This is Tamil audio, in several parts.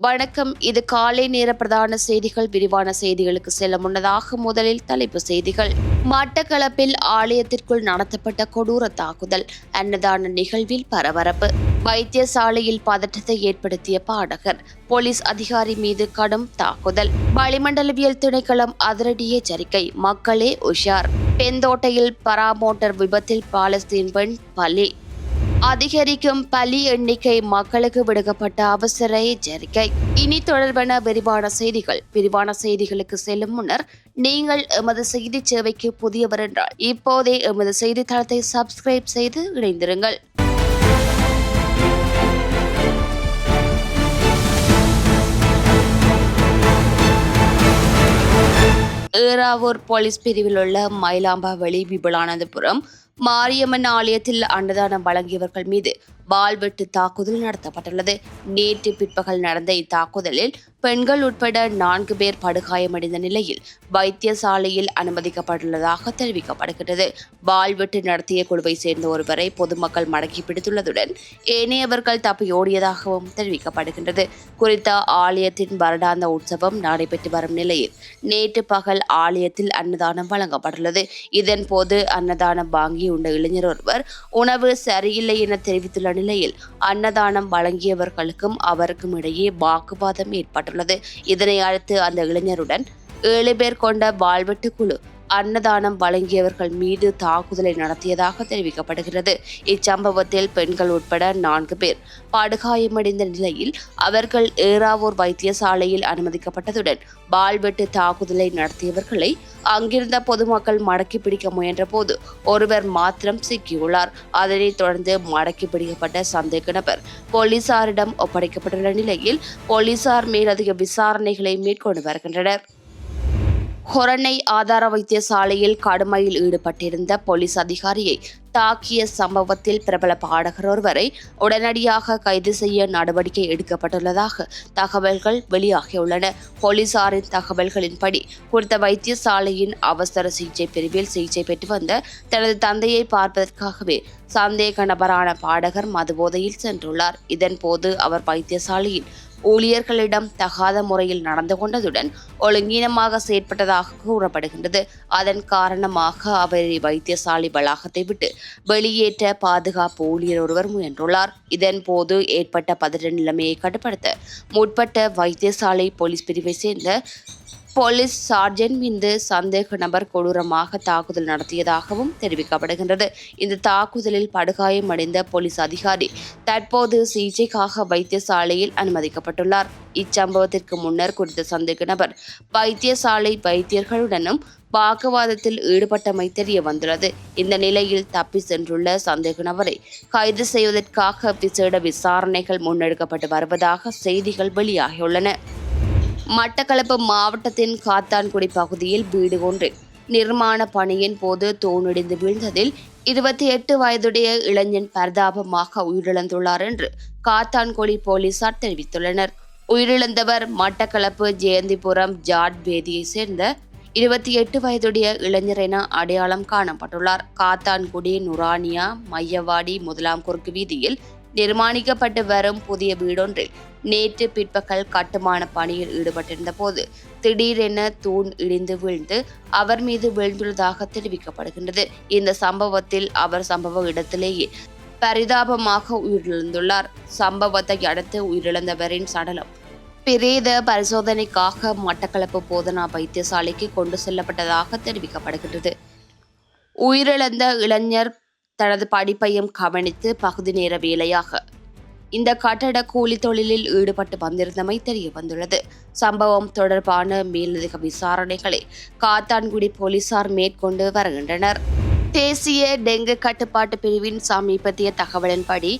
வணக்கம். இது காலை நேர பிரதான செய்திகள். விரிவான செய்திகளுக்கு செல்ல முன்னதாக முதலில் தலைப்பு செய்திகள். மட்டக்களப்பில் ஆலயத்திற்குள் நடத்தப்பட்ட கொடூர தாக்குதல், அன்னதான நிகழ்வில் பரபரப்பு. வைத்தியசாலையில் பதற்றத்தை ஏற்படுத்திய பாடகர், போலீஸ் அதிகாரி மீது கடும் தாக்குதல். வளிமண்டலவியல் திணைக்களம் அதிரடி எச்சரிக்கை, மக்களே உஷார். பெந்தோட்டையில் பராமோட்டர் விபத்தில் பாலஸ்தீன் பெண் பலி. அதிகரிக்கும் பலி எண்ணிக்கை, மக்களுக்கு விடுக்கப்பட்ட அவசர எச்சரிக்கை. இனி தொடர்பான விரிவான செய்திகள். விரிவான செய்திகளுக்கு செல்லும் முன்னர் நீங்கள் எமது செய்தி சேவைக்கு புதியவர் என்றால் இப்போதே எமது செய்தித்தளத்தை சப்ஸ்கிரைப் செய்து இணைந்திருங்கள். ஏறாவூர் போலீஸ் பிரிவில் உள்ள மயிலாம்பாவளி விபுலானந்தபுரம் மாரியம்மன் ஆலயத்தில் அன்னதானம் வழங்கியவர்கள் மீது வாள்வெட்டு தாக்குதல் நடத்தப்பட்டுள்ளது. நேற்று பிற்பகல் நடந்த இத்தாக்குதலில் பெண்கள் உட்பட 4 பேர் படுகாயமடைந்த நிலையில் வைத்தியசாலையில் அனுமதிக்கப்பட்டுள்ளதாக தெரிவிக்கப்படுகிறது. வாள்வெட்டு நடத்திய குழுவை சேர்ந்த ஒருவரை பொதுமக்கள் மடக்கி பிடித்துள்ளதுடன் ஏனையவர்கள் தப்பியோடியதாகவும் தெரிவிக்கப்படுகின்றது. குறித்த ஆலயத்தின் வருடாந்த உற்சவம் நடைபெற்று வரும் நிலையில் நேற்று பகல் ஆலயத்தில் அன்னதானம் வழங்கப்பட்டுள்ளது. இதன்போது அன்னதானம் வாங்கியுள்ள இளைஞர் ஒருவர் உணவு சரியில்லை என தெரிவித்துள்ள நிலையில் அன்னதானம் வழங்கியவர்களுக்கும் அவருக்கும் இடையே வாக்குவாதம் ஏற்பட்டுள்ளது. இதனை அடுத்து அந்த இளைஞருடன் 7 பேர் கொண்ட வாள்வெட்டு குழு அன்னதானம் வழங்கியவர்கள் மீது தாக்குதலை நடத்தியதாக தெரிவிக்கப்படுகிறது. இச்சம்பவத்தில் பெண்கள் உட்பட 4 பேர் படுகாயமடைந்த நிலையில் அவர்கள் ஏறாவூர் வைத்தியசாலையில் அனுமதிக்கப்பட்டதுடன் வாள்வெட்டு தாக்குதலை நடத்தியவர்களை அங்கிருந்த பொதுமக்கள் மடக்கி பிடிக்க முயன்ற போது ஒருவர் மாத்திரம் சிக்கியுள்ளார். அதனைத் தொடர்ந்து மடக்கி பிடிக்கப்பட்ட சந்தேக நபர் போலீசாரிடம் ஒப்படைக்கப்பட்டுள்ள நிலையில் போலீசார் மேலதிக விசாரணைகளை மேற்கொண்டு வருகின்றனர். ஹொரணை ஆதார வைத்தியசாலையில் கடுமையில் ஈடுபட்டிருந்த போலீஸ் அதிகாரியை தாக்கிய சம்பவத்தில் பிரபல பாடகர் ஒருவரை உடனடியாக கைது செய்ய நடவடிக்கை எடுக்கப்பட்டுள்ளதாக தகவல்கள் வெளியாகியுள்ளன. போலீசாரின் தகவல்களின்படி குறித்த வைத்தியசாலையின் அவசர சிகிச்சை பிரிவில் சிகிச்சை பெற்று வந்த தனது தந்தையை பார்ப்பதற்காகவே சந்தேக நபரான பாடகர் மதுபோதையில் சென்றுள்ளார். இதன்போது அவர் வைத்தியசாலையின் ஊழியர்களிடம் தகாத முறையில் நடந்து கொண்டதுடன் ஒழுங்கீனமாக செயற்பட்டதாக கூறப்படுகின்றது. அதன் காரணமாக அவரை வைத்தியசாலை வளாகத்தை விட்டு வெளியேற்ற பாதுகாப்பு ஊழியர் ஒருவர் முயன்றுள்ளார். இதன்போது ஏற்பட்ட பதற்ற நிலைமையை கட்டுப்படுத்த முற்பட்ட வைத்தியசாலை போலீஸ் பிரிவை சேர்ந்த போலீஸ் சார்ஜென்ட் மீது சந்தேக நபர் கொடூரமாக தாக்குதல் நடத்தியதாகவும் தெரிவிக்கப்படுகின்றது. இந்த தாக்குதலில் படுகாயமடைந்த போலீஸ் அதிகாரி தற்போது சிகிச்சைக்காக வைத்தியசாலையில் அனுமதிக்கப்பட்டுள்ளார். இச்சம்பவத்திற்கு முன்னர் குறித்த சந்தேக நபர் வைத்தியசாலை வைத்தியர்களுடனும் வாக்குவாதத்தில் ஈடுபட்டமை தெரிய வந்துள்ளது. இந்த நிலையில் தப்பி சென்றுள்ள சந்தேக நபரை கைது செய்வதற்காக விசேட விசாரணைகள் முன்னெடுக்கப்பட்டு வருவதாக செய்திகள் வெளியாகியுள்ளன. மட்டக்களப்பு மாவட்டத்தின் காத்தான்குடி பகுதியில் வீடு ஒன்றில் நிர்மாண பணியின் போது தூணிடிந்து வீழ்ந்ததில் 28 வயதுடைய இளைஞன் பரிதாபமாக உயிரிழந்துள்ளார் என்று காத்தான்குடி போலீசார் தெரிவித்துள்ளனர். உயிரிழந்தவர் மட்டக்களப்பு ஜெயந்திபுரம் ஜாட் வேதியை சேர்ந்த 28 வயதுடைய இளைஞர் என அடையாளம் காணப்பட்டுள்ளார். காத்தான்குடி நுரானியா மையவாடி முதலாம் குறுக்கு வீதியில் நிர்மாணிக்கப்பட்டு வரும் புதிய வீடொன்றில் நேற்று பிற்பகல் கட்டுமான பணியில் ஈடுபட்டிருந்த போது திடீரென தூண் இடிந்து வீழ்ந்து அவர் மீது வீழ்ந்துள்ளதாக தெரிவிக்கப்படுகின்றது. இந்த சம்பவத்தில் அவர் சம்பவ இடத்திலேயே பரிதாபமாக உயிரிழந்துள்ளார். சம்பவத்தை அடுத்து உயிரிழந்தவரின் சடலம் பிரேத பரிசோதனைக்காக மட்டக்களப்பு போதனா வைத்தியசாலைக்கு கொண்டு செல்லப்பட்டதாக தெரிவிக்கப்படுகின்றது. உயிரிழந்த இளைஞர் தனது படிப்பையும் கவனித்து பகுதி நேர வேலையாக இந்த கட்டட கூலி தொழிலில் ஈடுபட்டு வந்திருந்தமை தெரிய வந்துள்ளது. சம்பவம் தொடர்பான மேலதிக விசாரணைகளை காத்தான்குடி போலீசார் மேற்கொண்டு வருகின்றனர். தேசிய டெங்கு கட்டுப்பாட்டு பிரிவின் சமீபத்திய தகவலின்படி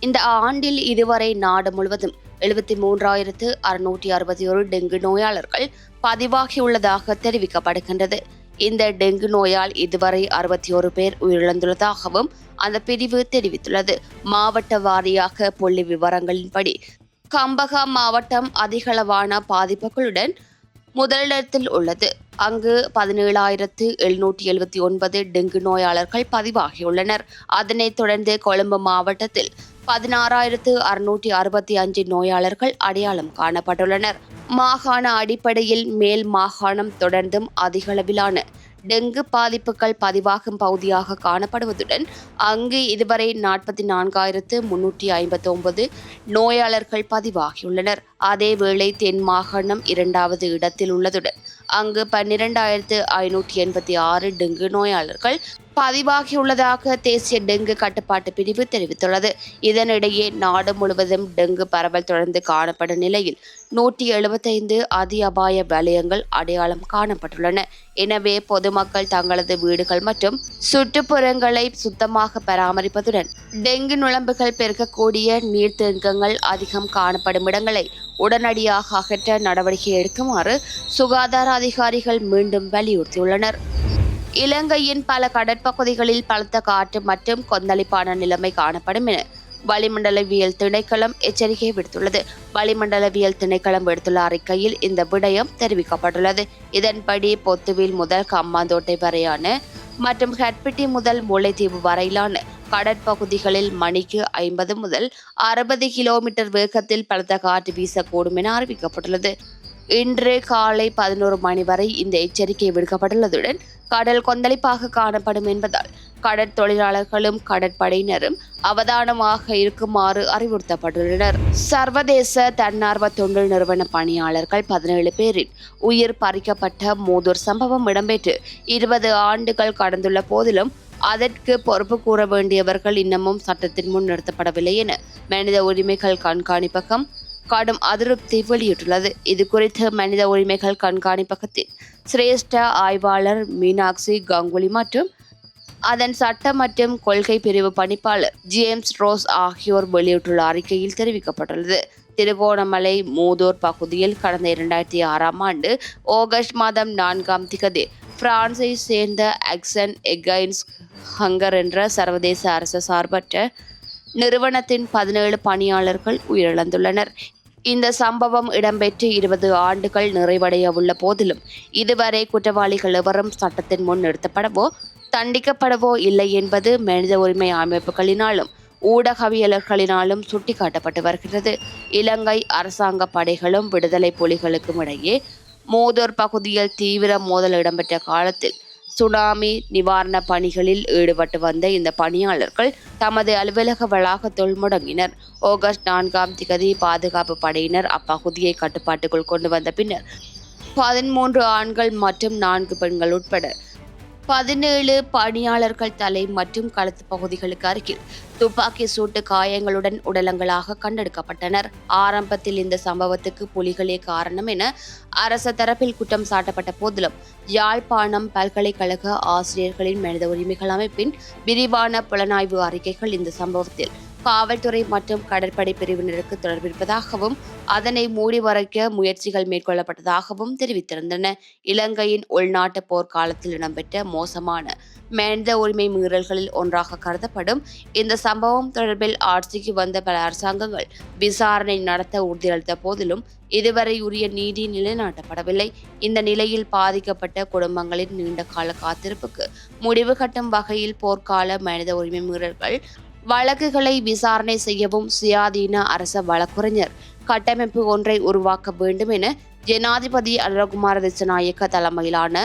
இந்த ஆண்டில் இதுவரை நாடு முழுவதும் 73,661 டெங்கு நோயாளர்கள் பதிவாகியுள்ளதாக தெரிவிக்கப்படுகின்றது. இந்த டெங்கு நோயால் இதுவரை 61 பேர் உயிரிழந்துள்ளதாகவும் அந்த பிரிவு தெரிவித்துள்ளது. மாவட்ட வாரியாக புள்ளி விவரங்களின்படி கம்பஹா மாவட்டம் அதிகளவான பாதிப்புகளுடன் முதலிடத்தில் உள்ளது. அங்கு 17,779 டெங்கு நோயாளர்கள் பதிவாகியுள்ளனர். அதனைத் தொடர்ந்து கொழும்பு மாவட்டத்தில் 16,665 நோயாளர்கள் அடையாளம் காணப்பட்டுள்ளனர். மாகாண அடிப்படையில் மேல் மாகாணம் தொடர்ந்தும் அதிகளவிலான டெங்கு பாதிப்புகள் பதிவாகும் பகுதியாக காணப்படுவதுடன் அங்கு இதுவரை 44,359 நோயாளர்கள் பதிவாகியுள்ளனர். அதேவேளை தென் மாகாணம் இரண்டாவது இடத்தில் உள்ளதுடன் அங்கு 12,586 டெங்கு நோயாளர்கள் பதிவாகியுள்ளதாக தேசிய டெங்கு கட்டுப்பாட்டு பிரிவு தெரிவித்துள்ளது. இதனிடையே நாடு முழுவதும் டெங்கு பரவல் தொடர்ந்து காணப்படும் நிலையில் 175 அதி அபாய வலயங்கள் அடையாளம் காணப்பட்டுள்ளன. எனவே பொதுமக்கள் தங்களது வீடுகள் மற்றும் சுற்றுப்புறங்களை சுத்தமாக பராமரிப்பதுடன் டெங்கு நுளம்புகள் பெருக்கக்கூடிய நீர்த்தேக்கங்கள் அதிகம் காணப்படும் இடங்களை உடனடியாக அகற்ற நடவடிக்கை எடுக்குமாறு சுகாதார அதிகாரிகள் மீண்டும் வலியுறுத்தியுள்ளனர். இலங்கையின் பல கடற்பகுதிகளில் பலத்த காற்று மற்றும் கொந்தளிப்பான நிலைமை காணப்படும் என வளிமண்டலவியல் திணைக்களம் எச்சரிக்கை விடுத்துள்ளது. வளிமண்டலவியல் திணைக்களம் விடுத்துள்ள அறிக்கையில் இந்த விடயம் தெரிவிக்கப்பட்டுள்ளது. இதன்படி பொத்துவில் முதல் கம்மாந்தோட்டை வரையான மற்றும் ஹட்பிட்டி முதல் முல்லைத்தீவு வரையிலான கடற்பகுதிகளில் மணிக்கு 50 முதல் 60 கிலோமீட்டர் வேகத்தில் பலத்த காற்று வீசக்கூடும் என அறிவிக்கப்பட்டுள்ளது. இன்று காலை 11 மணி வரை இந்த எச்சரிக்கை விடுக்கப்பட்டுள்ளதுடன் கடல் கொந்தளிப்பாக காணப்படும் என்பதால் கடற்தொழிலாளர்களும் கடற்படையினரும் அவதானமாக இருக்குமாறு அறிவுறுத்தப்பட்டுள்ளனர். சர்வதேச தன்னார்வ தொண்டு நிறுவன பணியாளர்கள் 17 பேரின் உயிர் பறிக்கப்பட்ட மூதூர் சம்பவம் இடம்பெற்று 20 ஆண்டுகள் கடந்துள்ள போதிலும் அதற்கு பொறுப்பு கூற வேண்டியவர்கள் இன்னமும் சட்டத்தின் முன் நிறுத்தப்படவில்லை என மனித உரிமைகள் கண்காணிப்பகம் கடும் அதிருப்தி வெளியிட்டுள்ளது. இதுகுறித்து மனித உரிமைகள் கண்காணிப்பகத்தின் சிரேஷ்ட ஆய்வாளர் மீனாட்சி கங்குலி மற்றும் அதன் சட்ட மற்றும் கொள்கை பிரிவு பணிப்பாளர் ஜேம்ஸ் ரோஸ் ஆகியோர் வெளியிட்டுள்ள அறிக்கையில் தெரிவிக்கப்பட்டுள்ளது. திருகோணமலை மூதூர் பகுதியில் கடந்த 2006ஆம் ஆண்டு ஆகஸ்ட் மாதம் 4ஆம் திகதி பிரான்சை சேர்ந்த ஆக்சன் எகைன்ஸ் ஹங்கர் என்ற சர்வதேச அரசு சார்பற்ற நிறுவனத்தின் 17 பணியாளர்கள் உயிரிழந்துள்ளனர். இந்த சம்பவம் இடம்பெற்று 20 ஆண்டுகள் நிறைவடைய உள்ள போதிலும் இதுவரை குற்றவாளிகள் எவரும் சட்டத்தின் முன் நிறுத்தப்படவோ தண்டிக்கப்படவோ இல்லை என்பது மனித உரிமை அமைப்புகளினாலும் ஊடகவியலர்களினாலும் சுட்டிக்காட்டப்பட்டு வருகிறது. இலங்கை அரசாங்க படைகளும் விடுதலை புலிகளுக்கும் இடையே மூதூர் பகுதியில் தீவிர மோதல் இடம்பெற்ற காலத்தில் சுனாமி நிவாரண பணிகளில் ஈடுபட்டு வந்த இந்த பணியாளர்கள் தமது அலுவலக வளாகத்துள் முடங்கினர். ஆகஸ்ட் 4ஆம் திகதி பாதுகாப்பு படையினர் அப்பகுதியை கட்டுப்பாட்டுக்குள் கொண்டு வந்த பின்னர் 13 ஆண்கள் மற்றும் 4 பெண்கள் உட்பட 17 பணியாளர்கள் தலை மற்றும் கழுத்து பகுதிகளுக்கு அருகில் துப்பாக்கி சூட்டு காயங்களுடன் உடலங்களாக கண்டெடுக்கப்பட்டனர். ஆரம்பத்தில் இந்த சம்பவத்துக்கு புலிகளே காரணம் என அரச தரப்பில் குற்றம் சாட்டப்பட்ட போதிலும் யாழ்ப்பாணம் பல்கலைக்கழக ஆசிரியர்களின் மனித உரிமைகள் அமைப்பின் விரிவான புலனாய்வு அறிக்கைகள் இந்த சம்பவத்தில் காவல்துறை மற்றும் கடற்படை பிரிவினருக்கு தொடர்பிருப்பதாகவும் அதனை மூடி மறைக்க முயற்சிகள் மேற்கொள்ளப்பட்டதாகவும் தெரிவித்திருந்தன. இலங்கையின் உள்நாட்டு போர்க்காலத்தில் இடம்பெற்ற மோசமான மனித உரிமை மீறல்களில் ஒன்றாக கருதப்படும் இந்த சம்பவம் தொடர்பில் ஆட்சிக்கு வந்த பல அரசாங்கங்கள் விசாரணை நடத்த உறுதியளித்த போதிலும் இதுவரை உரிய நீதி நிலைநாட்டப்படவில்லை. இந்த நிலையில் பாதிக்கப்பட்ட குடும்பங்களின் நீண்ட கால காத்திருப்புக்கு முடிவு கட்டும் வகையில் போர்க்கால மனித உரிமை மீறல்கள் வழக்குகளை விசாரணை செய்யவும் சுயாதீன அரச வழக்குரைஞர் கட்டமைப்பு ஒன்றை உருவாக்க வேண்டும் என ஜனாதிபதி அனுரகுமார திசாநாயக்க தலைமையிலான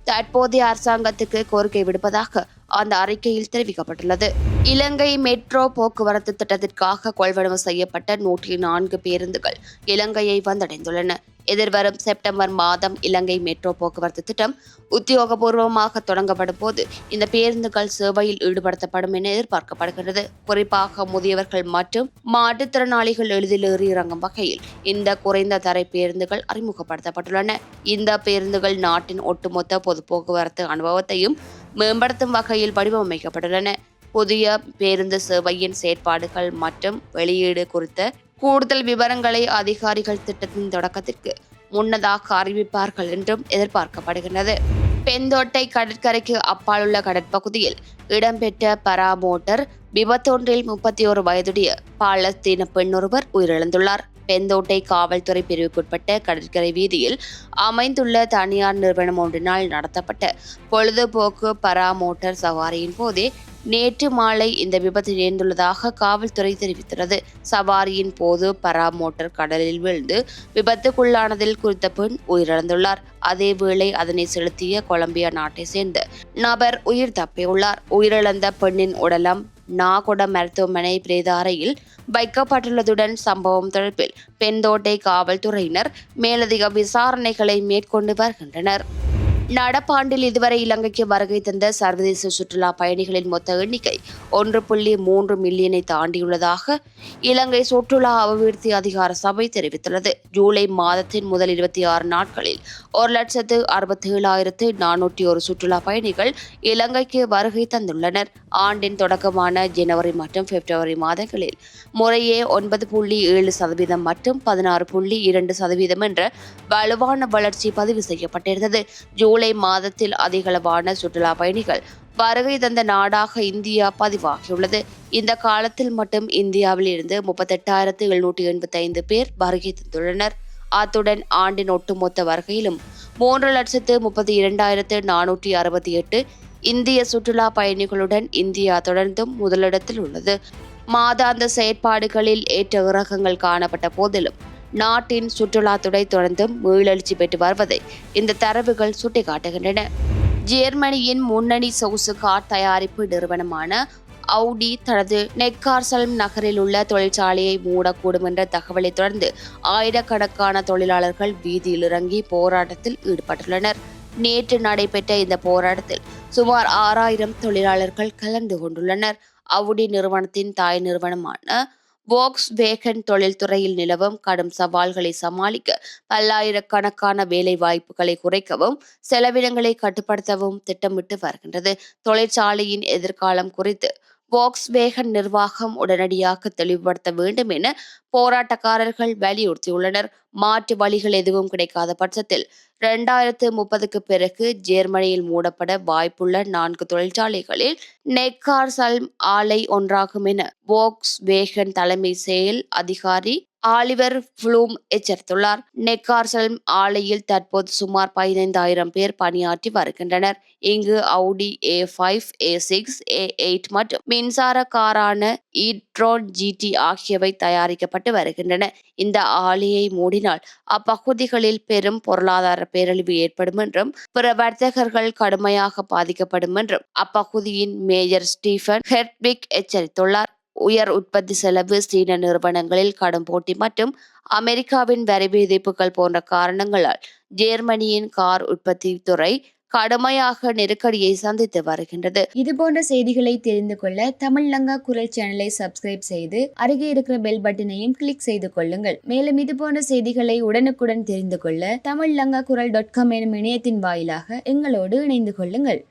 தற்போதைய அரசாங்கத்துக்கு கோரிக்கை விடுப்பதாக அந்த அறிக்கையில் தெரிவிக்கப்பட்டுள்ளது. இலங்கை மெட்ரோ போக்குவரத்து திட்டத்திற்காக கொள்வனவு செய்யப்பட்ட 104 பேருந்துகள் இலங்கையை வந்தடைந்துள்ளன. எதிர்வரும் செப்டம்பர் மாதம் இலங்கை மெட்ரோ போக்குவரத்து திட்டம் உத்தியோகபூர்வமாக தொடங்கப்படும் போது இந்த பேருந்துகள் சேவையில் ஈடுபடுத்தப்படும் என எதிர்பார்க்கப்படுகிறது. குறிப்பாக முதியவர்கள் மற்றும் மாற்றுத்திறனாளிகள் எளிதில் ஏறி இறங்கும் வகையில் இந்த குறைந்த தரை பேருந்துகள் அறிமுகப்படுத்தப்பட்டுள்ளன. இந்த பேருந்துகள் நாட்டின் ஒட்டுமொத்த பொது போக்குவரத்து அனுபவத்தையும் மேம்படுத்தும் வகையில் வடிவமைக்கப்பட்டுள்ளன. புதிய பேருந்து சேவையின் செயற்பாடுகள் மற்றும் வெளியீடு குறித்த கூடுதல் விவரங்களை அதிகாரிகள் திட்டத்தின் தொடக்கத்திற்கு முன்னதாக அறிவிப்பார்கள் என்றும் எதிர்பார்க்கப்படுகிறது. பெந்தோட்டை கடற்கரைக்கு அப்பாலுள்ள கடற்பகுதியில் இடம்பெற்ற பராமோட்டர் விபத்தொன்றில் 31 வயதுடைய பாலஸ்தீன பெண்ணொருவர் உயிரிழந்துள்ளார். பெந்தோட்டை காவல்துறை பிரிவுக்குட்பட்ட கடற்கரை வீதியில் அமைந்துள்ள தனியார் நிறுவனம் ஒன்றினால் நடத்தப்பட்ட பொழுதுபோக்கு பராமோட்டர் சவாரியின் போதே நேற்று மாலை இந்த விபத்து நேர்ந்துள்ளதாக காவல்துறை தெரிவித்துள்ளது. சவாரியின் போது பரா மோட்டார் கடலில் வீழ்ந்து விபத்துக்குள்ளானதில் குறித்த பெண் உயிரிழந்துள்ளார். அதேவேளை அதனை செலுத்திய கொலம்பியா நாட்டை சேர்ந்த நபர் உயிர் தப்பியுள்ளார். உயிரிழந்த பெண்ணின் உடலம் நாகொட மருத்துவமனை பிரேத அறையில் வைக்கப்பட்டுள்ளதுடன் சம்பவம் தொடர்பில் பெண்தோட்டை காவல்துறையினர் மேலதிக விசாரணைகளை மேற்கொண்டு வருகின்றனர். நடப்பாண்டில் இதுவரை இலங்கைக்கு வருகை தந்த சர்வதேச சுற்றுலா பயணிகளின் மொத்த எண்ணிக்கை 1.3 மில்லியனை தாண்டியுள்ளதாக இலங்கை சுற்றுலா அபிவிருத்தி அதிகார சபை தெரிவித்துள்ளது. ஜூலை மாதத்தின் முதல் 26 நாட்களில் 1,67,401 சுற்றுலா பயணிகள் இலங்கைக்கு வருகை தந்துள்ளனர். ஆண்டின் தொடக்கமான ஜனவரி மற்றும் பிப்ரவரி மாதங்களில் முறையே 9.7% மற்றும் 16.2% என்ற வலுவான வளர்ச்சி பதிவு செய்யப்பட்டிருந்தது. ஜூலை மாதத்தில் அதிகளவான சுற்றுலா பயணிகள் வருகை தந்த நாடாக இந்தியா பதிவாகியுள்ளது. இந்த காலத்தில் மட்டும் இந்தியாவில் இருந்து 38,785 பேர் வருகை தந்துள்ளனர். அத்துடன் ஆண்டின் ஒட்டுமொத்த வருகையிலும் 3,32,468 இந்திய சுற்றுலா பயணிகளுடன் இந்தியா தொடர்ந்தும் முதலிடத்தில் உள்ளது. மாதாந்த செயற்பாடுகளில் ஏற்ற இறக்கங்கள் காணப்பட்ட போதிலும் நாட்டின் சுற்றுலாத்துறை தொடர்ந்தும் மீளெழுச்சி பெற்று வருவதை இந்த தரவுகள் சுட்டிக்காட்டுகின்றன. ஜெர்மனியின் முன்னணி சொகுசு கார் தயாரிப்பு நிறுவனமான அவுடி தனது நெக்கார்சல்ம் நகரில் உள்ள தொழிற்சாலையை மூடக்கூடும் என்ற தகவலை தொடர்ந்து ஆயிரக்கணக்கான தொழிலாளர்கள் வீதியில் இறங்கி போராட்டத்தில் ஈடுபட்டுள்ளனர். நேற்று நடைபெற்ற இந்த போராட்டத்தில் சுமார் 6,000 தொழிலாளர்கள் கலந்து கொண்டுள்ளனர். அவுடி நிறுவனத்தின் தாய் நிறுவனமான வோக்ஸ்வேகன் தொழில்துறையில் நிலவும் கடும் சவால்களை சமாளிக்க பல்லாயிரக்கணக்கான வேலை வாய்ப்புகளை குறைக்கவும் செலவினங்களை கட்டுப்படுத்தவும் திட்டமிட்டு வருகின்றது. தொழிற்சாலையின் எதிர்காலம் குறித்து வோக்ஸ்வேகன் நிர்வாகம் உடனடியாக தெளிவுபடுத்த வேண்டும் என போராட்டக்காரர்கள் வலியுறுத்தியுள்ளனர். மாற்று வழிகள் எதுவும் கிடைக்காத பட்சத்தில் 2030க்கு பிறகு ஜெர்மனியில் மூடப்பட வாய்ப்புள்ள 4 தொழிற்சாலைகளில் நெக்கார்சல்ம் ஆலை ஒன்றாகும் என வோக்ஸ்வேகன் தலைமை செயல் அதிகாரி ஆலிவர் ப்ளூம் எச்சரித்துள்ளார். நெக்கார்சல்ம் ஆலையில் தற்போது சுமார் 15,000 பேர் பணியாற்றி வருகின்றனர். இங்கு அவுடி A5, A6, A8 மற்றும் மின்சார காரான ஈட்ரோன் GT ஆகியவை தயாரிக்கப்பட்டு வருகின்றன. இந்த ஆலையை மூடினால் அப்பகுதிகளில் பெரும் பொருளாதார பேரழிவு ஏற்படும் என்றும் பிற வர்த்தகர்கள் கடுமையாக பாதிக்கப்படும் என்றும் அப்பகுதியின் மேயர் ஸ்டீஃபன் ஹெர்ட்விக் எச்சரித்துள்ளார். உயர் உற்பத்தி செலவு, சீன நிறுவனங்களில் கடும் போட்டி மற்றும் அமெரிக்காவின் வரி விதிப்புகள் போன்ற காரணங்களால் ஜெர்மனியின் கார் உற்பத்தி துறை கடுமையாக நெருக்கடியை சந்தித்து வருகின்றது. இது போன்ற செய்திகளை தெரிந்து கொள்ள தமிழ்லங்கா குரல் சேனலை சப்ஸ்கிரைப் செய்து அருகே இருக்கிற பெல் பட்டனையும் கிளிக் செய்து கொள்ளுங்கள். மேலும் இது போன்ற செய்திகளை உடனுக்குடன் தெரிந்து கொள்ள தமிழ்லங்காகுரல்.com எனும் இணையத்தின் வாயிலாக எங்களோடு இணைந்து கொள்ளுங்கள்.